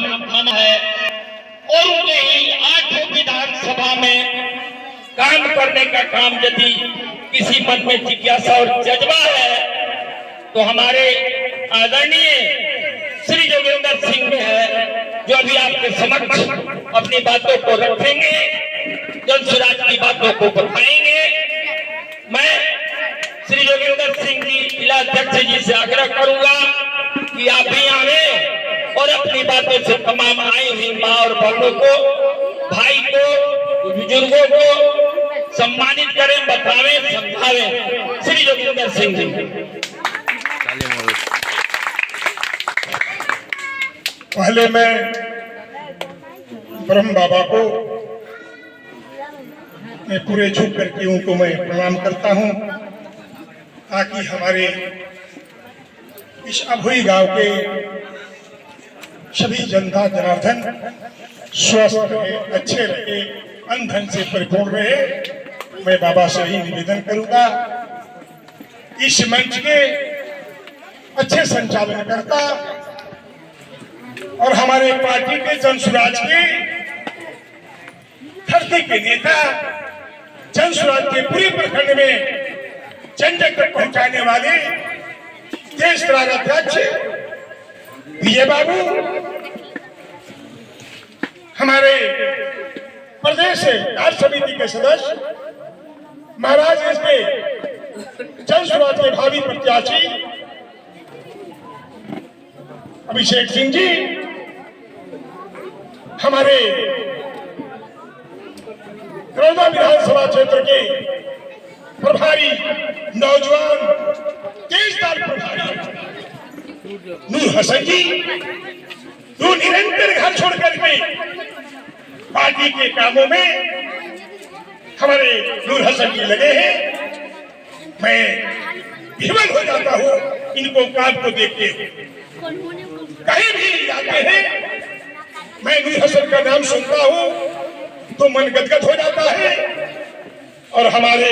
काम थामा है और उनके ही 8 विधानसभा में काम करने का काम यदि किसी मन में जिज्ञासा और जज्बा है तो हमारे आदरणीय श्री जोगेंद्र सिंह में है, जो अभी आपके समक्ष अपनी बातों को रखेंगे, जन स्वराज की बातों को बताएंगे। मैं श्री जोगेंद्र सिंह जी जिला अध्यक्ष जी से आग्रह करूंगा कि आप भी आवे और अपनी बातों से तमाम आई हुई माँ और बहनों को, भाई को, बुजुर्गों को सम्मानित करें, बतावे, समझावे। श्री जोगेंद्र सिंह जी। पहले मैं ब्रह्म बाबा को मैं पूरे झुक करके उनको मैं प्रणाम करता हूं, ताकि हमारे इस अभुई गांव के सभी जनता जनार्दन स्वस्थ रहे, अच्छे रहे, अन्न से परिपूर्ण रहे। मैं बाबा से ही निवेदन करूंगा। इस मंच के अच्छे संचालन करता और हमारे पार्टी के जन स्वराज के धरती के नेता, जन स्वराज के पूरे प्रखंड में जन जन तक पहुंचाने वाले देश अध्यक्ष विजय बाबू, हमारे प्रदेश कार्य समिति के सदस्य, महाराज के जन स्वराज के भावी प्रत्याशी अभिषेक सिंह जी, हमारे दरौदा विधानसभा क्षेत्र के प्रभारी नौजवान तेजदार प्रभारी नूर हसन जी, जो निरंतर घर छोड़ करके पार्टी के कामों में हमारे नूर हसन जी लगे हैं। मैं विवल हो जाता हूँ इनको काम को देखते हुए। कहीं भी जाते हैं मैं नूर हसन का नाम सुनता हूँ तो मन गदगद हो जाता है। और हमारे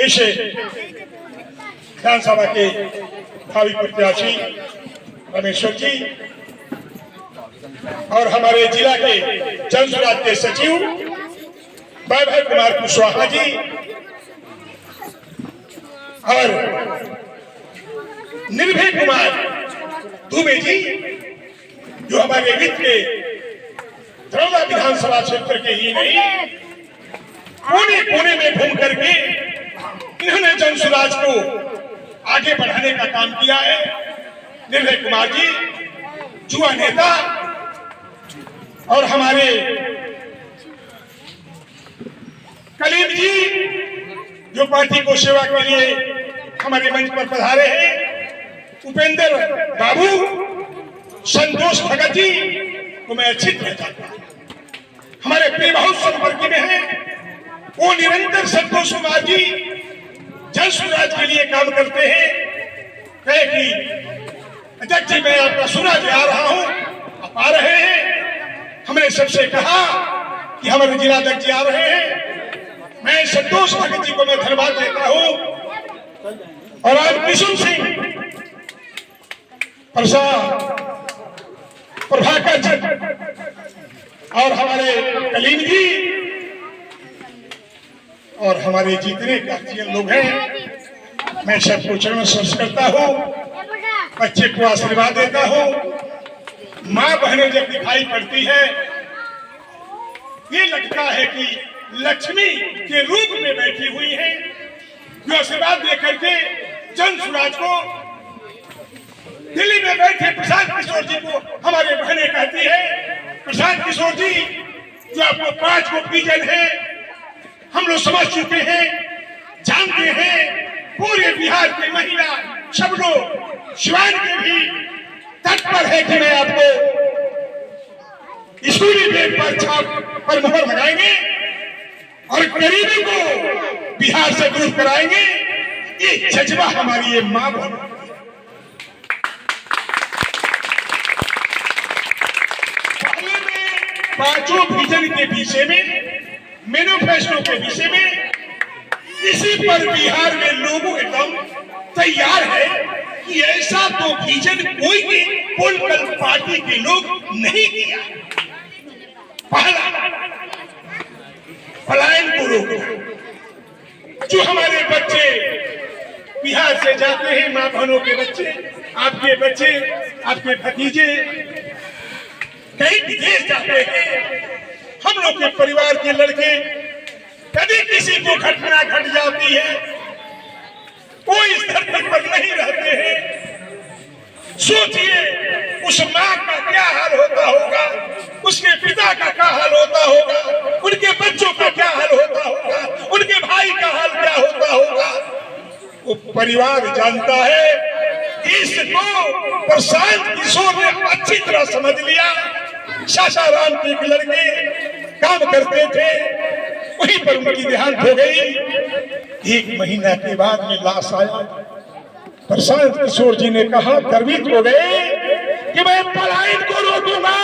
इस विधानसभा के भावी प्रत्याशी रमेश्वर जी और हमारे जिला के जन स्वराज के सचिव वैभव कुमार कुशवाहा जी और निर्भय कुमार दुबे जी, जो हमारे वित्त के दरौदा विधानसभा क्षेत्र के ही नहीं कोने कोने में घूम करके इन्होंने जन स्वराज को आगे बढ़ाने का काम किया है। निर्भय कुमार जी युवा नेता और हमारे कलीम जी, जो पार्टी को सेवा के लिए हमारे मंच पर पधारे हैं, उपेंद्र बाबू, संतोष भगत जी को मैं अच्छी तरह जानता हूं, हमारे प्रिय बहुत संपर्क में है। वो निरंतर संतोष कुमार जी जन स्वराज के लिए काम करते हैं। कहे कि अध्यक्ष जी मैं आपका स्वराज आ रहा हूं, आप आ रहे हैं। हमने सबसे कहा कि हमारे जिला अध्यक्ष जी आ रहे हैं। मैं संतोष भगत जी को मैं धन्यवाद देता हूं। और आज किशुन सिंह प्रसाद प्रभाकर जी और हमारे कलीम जी और हमारे जितने गार्जियन लोग हैं, मैं सबको चरण स्पर्श करता हूँ, बच्चे को आशीर्वाद देता हूँ। माँ बहनें जब दिखाई पड़ती है, ये लगता है कि लक्ष्मी के रूप में बैठी हुई है, जो आशीर्वाद देकर के जन स्वराज को, दिल्ली में बैठे प्रशांत किशोर जी को हमारे बहनें कहती है, प्रशांत किशोर जी जो आपको 5 गो विजन है, हम लोग समझ चुके हैं, जानते हैं। पूरे बिहार की महिला सब लोग शिवान के भी तत्पर है कि मैं आपको स्कूली बैग पर छाप पर मुहर लगाएंगे और गरीबी को बिहार से दूर कराएंगे। ये जज्बा हमारी ये मां बहन, पहले में 5 विजन के विषय में, मैनिफेस्टो के विषय में, इसी पर बिहार में लोगों एकदम तैयार है कि ऐसा तो विजन कोई भी पॉलिटिकल पार्टी के लोग नहीं किया। पहला, पलायन को रोको। जो हमारे बच्चे बिहार से जाते हैं, माँ बहनों के बच्चे, आपके भतीजे कहीं विदेश जाते हैं, हम लोग के परिवार के लड़के, कभी किसी को घटना घट जाती है, कोई इस धरती पर नहीं रहते हैं। सोचिए उस माँ का क्या हाल होता होगा, उसके पिता का क्या हाल होता होगा, उनके बच्चों का क्या हाल होता होगा, उनके भाई का हाल क्या होता होगा। वो परिवार जानता है। इसको प्रशांत किशोर ने अच्छी तरह समझ लिया। सासाराम के एक लड़के काम करते थे, वहीं पर उनकी देहांत हो गई। 1 महीना के बाद में लाश आया। प्रशांत किशोर जी ने कहा, गर्वित हो गए कि मैं पलायन को रोकूंगा।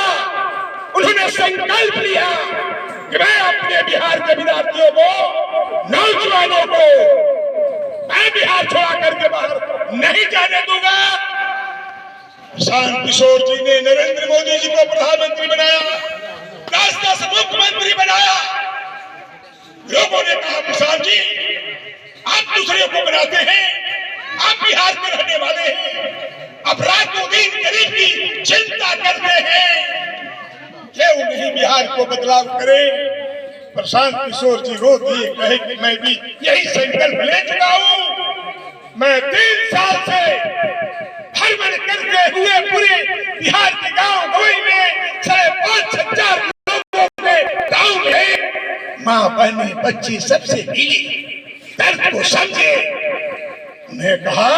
उन्होंने संकल्प लिया कि मैं अपने बिहार के विद्यार्थियों को, नौजवानों को मैं बिहार छोड़ा करके बाहर नहीं जाने दूंगा। प्रशांत किशोर जी ने नरेंद्र मोदी जी को प्रधानमंत्री बनाया, 10 मुख्यमंत्री बनाया। लोगों ने कहा, प्रशांत जी आप दूसरे को बनाते हैं, आप बिहार के रहने वाले हैं, अब रातों दिन गरीब की चिंता करते हैं, क्यों नहीं बिहार को बदलाव करें। प्रशांत किशोर जी रो दिए, कहे कि मैं भी यही संकल्प ले चुका हूं। मैं 3 साल से भ्रमण करते हुए पूरे बिहार के गांव गवई में 5,500 लोगों के गांव में माँ बहने बच्चे सबसे मिली, दर्द को समझे। उन्हें कहा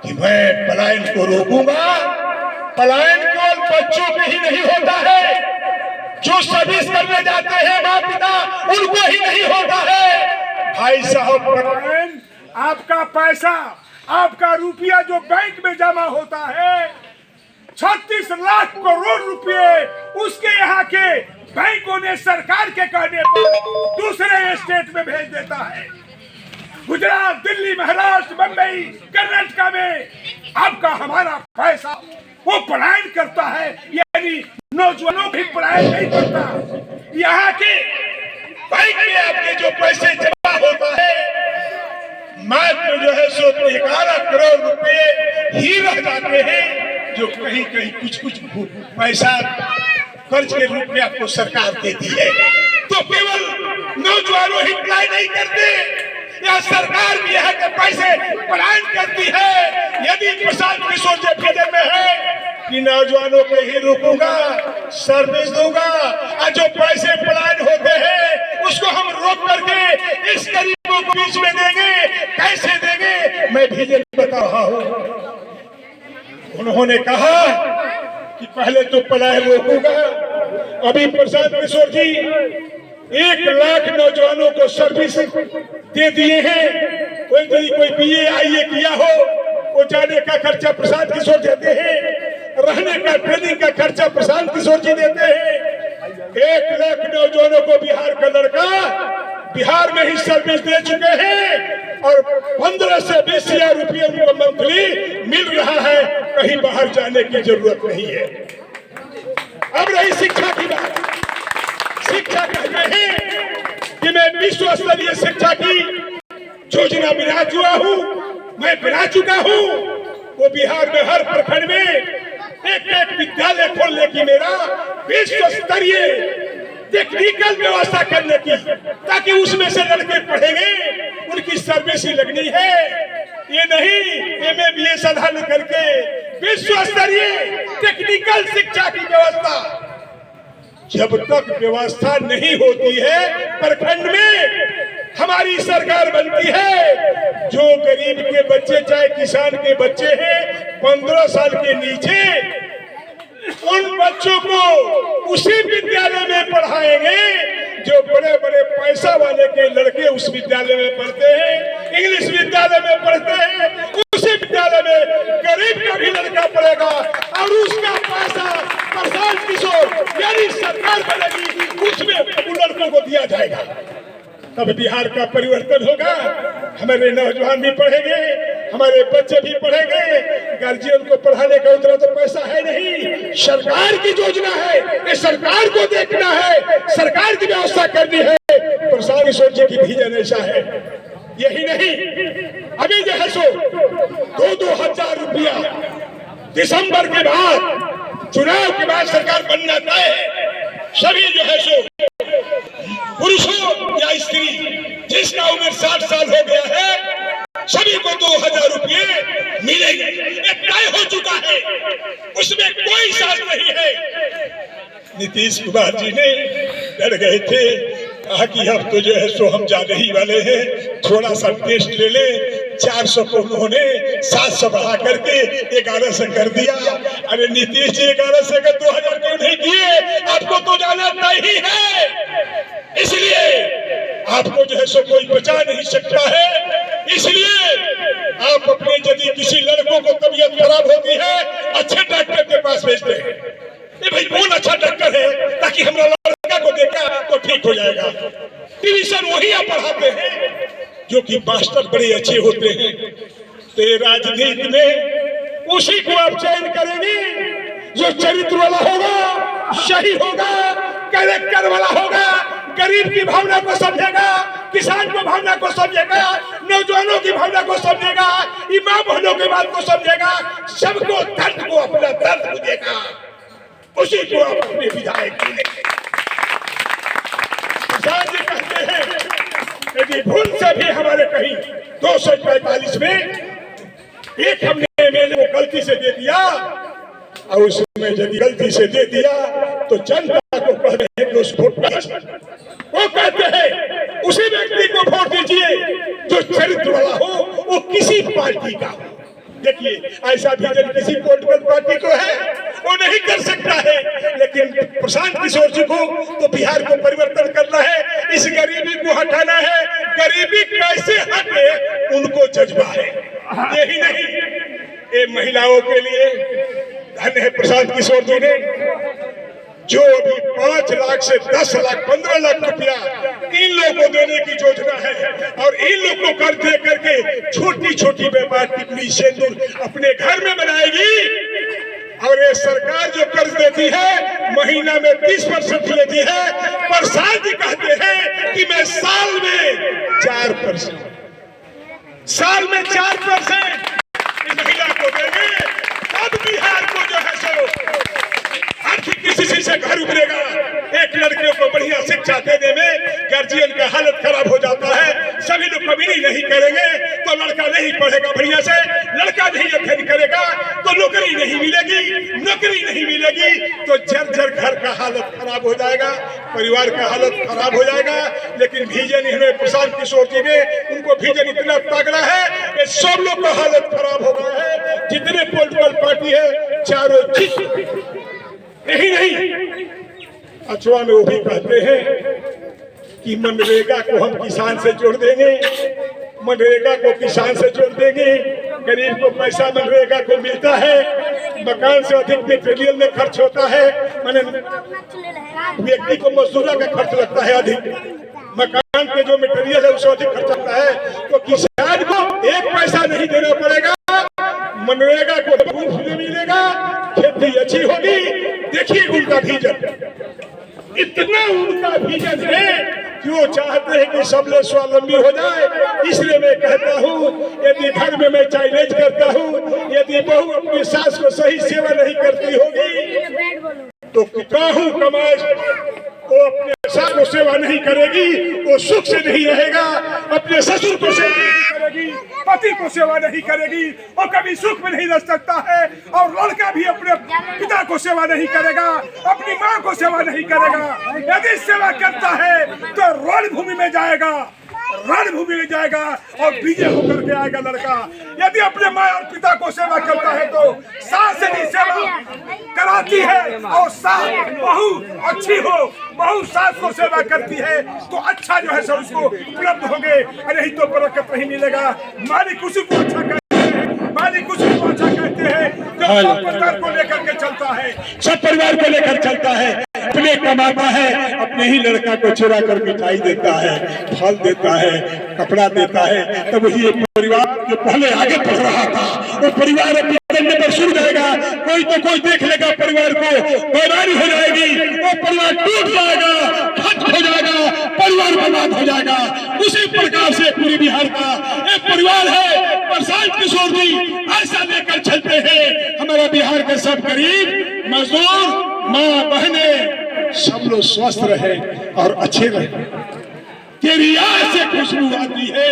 कि मैं पलायन को रोकूंगा। पलायन केवल बच्चों पे ही नहीं होता है, जो सर्विस करने जाते हैं माँ पिता, उनको ही नहीं होता है। भाई साहब, पलायन आपका पैसा, आपका रुपया जो बैंक में जमा होता है, 36 लाख करोड़ रुपए उसके यहाँ के बैंकों ने सरकार के कहने पर दूसरे स्टेट में भेज देता है। गुजरात, दिल्ली, महाराष्ट्र, बंबई, कर्नाटका में आपका हमारा पैसा वो पलायन करता है, यानी नौजवानों भी पलायन नहीं करता। यहाँ के बैंक में आपके जो पैसे जमा होता है, मात्र जो है सो 11 करोड़ रुपए ही रह जाते हैं, जो कहीं कहीं कुछ पैसा कर्ज के रूप में आपको सरकार देती है। तो केवल नौजवानों ही पलायन नहीं करते, या सरकार भी यहाँ के पैसे पलायन करती है। यदि प्रशांत किशोर जी विजन में है कि नौजवानों को ही रोकूंगा, सर्विस दूंगा, और जो पैसे पलायन होते हैं उसको हम रोक करके इस गरीबों को बीच में देंगे। कैसे देंगे, मैं विजन बता रहा हूँ। उन्होंने कहा कि पहले तो पलायन रोकूंगा। अभी प्रशांत किशोर जी 1 लाख नौजवानों को सर्विस दे दिए हैं। कोई BA IA किया हो, वो जाने का खर्चा प्रशांत किशोर देते हैं, रहने का ट्रेनिंग का खर्चा प्रशांत किशोर जी देते हैं। 1 लाख नौजवानों को बिहार का लड़का बिहार में ही सर्विस दे चुके हैं और 15 से 20 हजार रुपये उनको मंथली मिल रहा है। कहीं बाहर जाने की जरूरत नहीं है। अब रही शिक्षा की बात। शिक्षा कहते हैं कि मैं विश्व स्तरीय शिक्षा की योजना बना चुका हूँ, मैं बना चुका हूँ। वो बिहार में हर प्रखंड में एक विद्यालय खोलने की मेरा विश्व स्तरीय टेक्निकल व्यवस्था करने की, ताकि उसमें से लड़के पढ़ेंगे, उनकी सर्विस ही लगनी है। ये नहीं MA BA साधन करके विश्व स्तरीय टेक्निकल शिक्षा की व्यवस्था। जब तक व्यवस्था नहीं होती है प्रखंड में, हमारी सरकार बनती है, जो गरीब के बच्चे चाहे किसान के बच्चे हैं 15 साल के नीचे, उन बच्चों को उसी विद्यालय में पढ़ाएंगे जो बड़े बड़े पैसा वाले के लड़के उस विद्यालय में पढ़ते हैं, इंग्लिश विद्यालय में पढ़ते हैं। उसी विद्यालय में गरीब का भी लड़का पढ़ेगा और उसका पैसा प्रशांत किशोर यानी सरकार बनेगी, उसमें उन लड़कों को दिया जाएगा। तब बिहार का परिवर्तन होगा। हमारे नौजवान भी पढ़ेंगे, हमारे बच्चे भी पढ़ेंगे, गार्जियन को पढ़ाने का उतना तो पैसा है नहीं। सरकार की योजना है, ये सरकार को देखना है, सरकार की व्यवस्था करनी है। प्रसाद किशोर जी की विजन ऐसा है। यही नहीं, अभी जो है सो 2,000 रुपया दिसंबर के बाद, चुनाव के बाद सरकार बनना तय है। सभी जो है सो पुरुषों या स्त्री जिसका उम्र 60 साल हो गया है, सभी को 2,000 रुपये मिलेंगे। ये तय हो चुका है, उसमें कोई साथ नहीं है। नीतीश कुमार जी ने डर गए थे, कहा कि अब तो जो है सो हम जाने ही वाले हैं, थोड़ा सा टेस्ट ले ले। 400 को उन्होंने 700 बढ़ा करके 1100 कर दिया। अरे नीतीश जी 1100 का 2,000 क्यों नहीं किए? आपको तो जाना तय ही है, इसलिए आपको जो है सो कोई बचा नहीं सकता है। इसलिए आप अपने यदि किसी लड़कों को तबीयत खराब होती है, अच्छे डॉक्टर के पास भेजते हैं। ये भाई कौन अच्छा डॉक्टर है, ताकि हमारा लड़का को देखा तो ठीक हो जाएगा। ट्यूशन वही आप पढ़ाते हैं जो कि मास्टर बड़े अच्छे होते हैं। तो राजनीति में उसी को आप चयन करेंगे जो चरित्र वाला होगा, सही होगा, कैरेक्टर वाला होगा, गरीब की भावना को समझेगा, किसान की भावना को समझेगा, नौजवानों की भावना को समझेगा, माँ बहनों की बात को समझेगा, सबको दर्द को अपना दर्द बुझेगा, उसी को आप अपने विधायक चुनेंगे। प्रसाद जी कहते हैं यदि भूल से भी हमारे कहीं 245 में एक हमने एमएलए को गलती से दे दिया, और उसमें यदि गलती से दे दिया तो जनता को कहते हैं कि उस वोट वो कहते हैं उसी व्यक्ति को वोट दीजिए जो चरित्र वाला हो, वो किसी पार्टी का हो। देखिए ऐसा विजन किसी पॉलिटिकल पार्टी को है, वो नहीं कर सकता है, लेकिन प्रशांत किशोर जी को तो बिहार को परिवर्तन करना है, इस गरीबी को हटाना है। गरीबी कैसे हटे उनको जज्बा है। यही नहीं, ये महिलाओं के लिए धन्य है प्रशांत किशोर जी ने, जो अभी 5 लाख से 10 लाख 15 लाख रुपया इन लोगों को देने की योजना है, और इन लोगों को कर दे करके छोटी छोटी व्यापार टिकड़ी सिंदूर अपने घर में बनाएगी। और ये सरकार जो कर्ज देती है महीना में 30% लेती है। प्रसाद जी कहते हैं कि मैं साल में 4% महिला को देंगे, तब बिहार को जो है सो आर्थिक किसी से घर उभरेगा। एक लड़कियों को बढ़िया शिक्षा देने में गार्जियन का हालत खराब हो जाता है। सभी लोग कभी नहीं करेंगे तो लड़का नहीं पढ़ेगा बढ़िया से, लड़का नहीं अध्ययन करेगा तो नौकरी नहीं मिलेगी, नौकरी नहीं मिलेगी तो जर्जर घर का हालत खराब हो जाएगा, परिवार का हालत खराब हो जाएगा। लेकिन विजन इन्हें प्रशांत किशोर जी ने, उनको विजन इतना तगड़ा है कि सब लोग का हालत खराब हो गया है। जितने पॉलिटिकल पार्टी है चारों चीज। यही नहीं, अचवा में वो भी कहते हैं कि मनरेगा को हम किसान से जोड़ देंगे, मनरेगा को किसान से जोड़ देंगे। गरीब को पैसा मनरेगा को मिलता है, मकान से अधिक मटेरियल में खर्च होता है, माने व्यक्ति को मजदूरा का खर्च लगता है अधिक, मकान के जो मटेरियल है उससे अधिक खर्च होता है। तो किसान को 1 पैसा नहीं देना पड़ेगा, मनरेगा को मुफ्त में मिलेगा, खेती अच्छी होगी। देखिए उनका विजन, इतना उनका विजन है कि वो चाहते हैं कि सब लोग स्वावलंबी हो जाए। इसलिए मैं कहता हूँ, यदि घर में मैं चैलेंज करता हूँ, यदि बहू अपनी सास को सही सेवा नहीं करती होगी तो काहू कमाए, वो अपने सास को सेवा नहीं करेगी, वो सुख से नहीं रहेगा। अपने ससुर को सेवा नहीं करेगी, पति को सेवा नहीं करेगी, वो कभी सुख में नहीं रह सकता है। और लड़का भी अपने पिता को सेवा नहीं करेगा, अपनी माँ को सेवा नहीं करेगा। यदि सेवा करता है तो रणभूमि में जाएगा, रणभूमि में जाएगा और विजय होकर के आएगा लड़का। यदि अपने माँ और पिता को सेवा करता है तो सास से भी सेवा कराती है, और सास बहू अच्छी हो, बहू सास को सेवा करती है तो अच्छा जो है सब उसको उपलब्ध होंगे। नहीं तो बरकत नहीं मिलेगा। मालिक उसी को अच्छा कहते हैं, मालिक उसी को अच्छा कहते हैं जो सब परिवार को लेकर के चलता है, सब परिवार को लेकर चलता है। अपने कमाता है, अपने ही लड़का को चुरा कर मिठाई देता है, फल देता है, कपड़ा देता है। तो वही एक परिवार जो पहले आगे बढ़ रहा था, वो परिवार अब बिगड़ने पर शुरू जाएगा। कोई तो कोई देख लेगा परिवार को, बेमारी हो जाएगी, वो परिवार टूट जाएगा, खत्म हो जाएगा, परिवार बर्बाद हो जाएगा। उसी प्रकार से पूरी बिहार का एक परिवार है, प्रशांत किशोर जी ऐसा लेकर चलते हैं। हमारा बिहार के सब गरीब मजदूर, माँ बहने सब लोग स्वस्थ रहे और अच्छे रहे। तेरी याद से खुशबू आती है,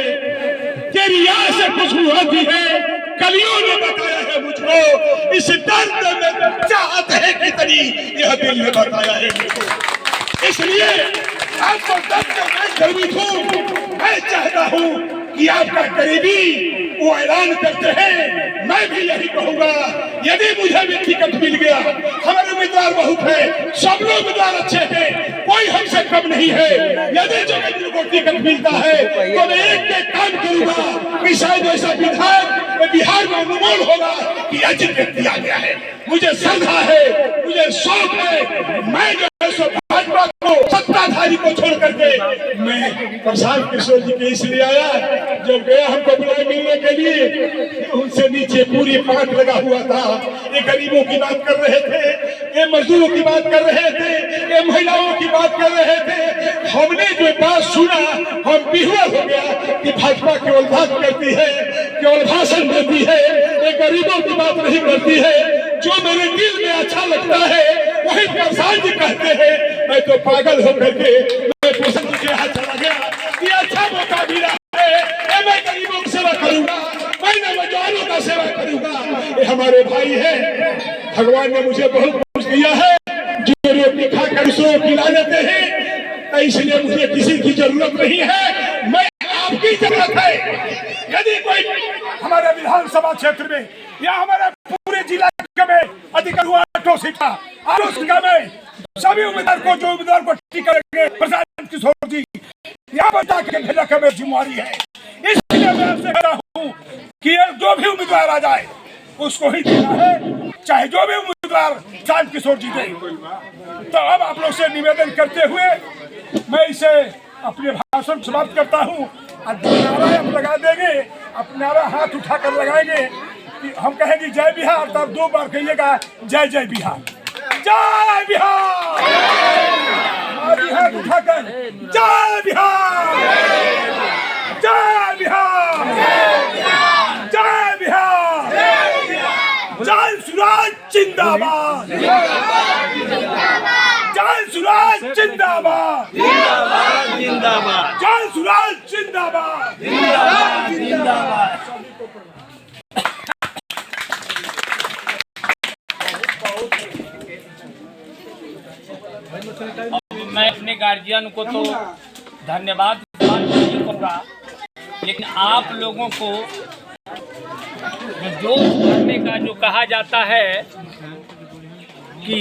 तेरी याद से खुशबू आती है। कलियों ने बताया है मुझको, इस दर्द में चाहत है कितनी, यह दिल ने बताया है मुझको। इसलिए आपको दर्द में मैं गर्वित हूँ। मैं चाहता हूँ कि आपका करीबी वो ऐलान करते हैं। मैं भी यही कहूँगा, यदि मुझे भी टिकट मिल गया, हमारे उम्मीदवार बहुत है, सब लोग उम्मीदवार अच्छे हैं, कोई हमसे कम नहीं है। यदि जोगेंद्र को टिकट मिलता है तो मैं एक काम करूँगा कि शायद ऐसा विधायक बिहार में अनुमोल होगा कि अजित दिया गया है। मुझे श्रद्धा है, मुझे शौक है। मैं जो है भाजपा को, सत्ताधारी को छोड़ करके मैं प्रशांत किशोर जी के इसलिए आया। जब गया हमको बुलाए मिलने के लिए, उनसे नीचे पूरी पार्ट लगा हुआ था। ये गरीबों की बात कर रहे थे, ये मजदूरों की बात कर रहे थे, ये महिलाओं की बात कर रहे थे। हमने जो बात सुना, हम विह्वल हो गया कि भाजपा केवल बात करती है, केवल भाषण देती है, ये गरीबों की बात नहीं करती है। जो मेरे दिल में अच्छा लगता है वही प्रशांत जी कहते हैं। मैं तो पागल होकर के मैं प्रशांत जी के हाथ चला गया कि अच्छा मौका मिला है, मैं गरीबों की सेवा करूंगा, मैं नौजवानों का सेवा करूंगा। ये हमारे भाई हैं, भगवान ने मुझे बहुत कुछ दिया है, जो रोटी खाकर दूसरों को खिला देते हैं। इसलिए मुझे किसी की जरूरत नहीं है, मैं आपकी जरूरत है। यदि कोई हमारे विधानसभा क्षेत्र में या हमारे पूरे जिला में अधिकार हुआ 8 सीटा, 8 सीटा में सभी उम्मीदवार को, जो उम्मीदवार को टिकट देंगे प्रशांत किशोर जी, यहाँ पर जाकर भेजना का मेरी जिम्मेवारी है। इसलिए मैं आपसे कह रहा हूँ कि जो भी उम्मीदवार आ जाए उसको ही देना है, चाहे जो भी उम्मीदवार प्रशांत किशोर जी दे। तो अब आप लोग से निवेदन करते हुए मैं इसे अपने भाषण समाप्त करता हूँ। नारा आप लगा देंगे, अपना नारा हाथ उठाकर लगाएंगे, हम कहेंगे जय बिहार, तब 2 बार कहिएगा जय जय बिहार, जय बिहार। हमारी हाथ उठाकर जय बिहार, जय बिहार, जय बिहार, जय सुराज जिंदाबाद, जय सुराज जिंदाबाद, जय सुराज जिंदाबाद, मैं अपने गार्जियन को तो धन्यवाद नहीं कहूँगा, लेकिन आप लोगों को जो जोश भरने का जो कहा जाता है कि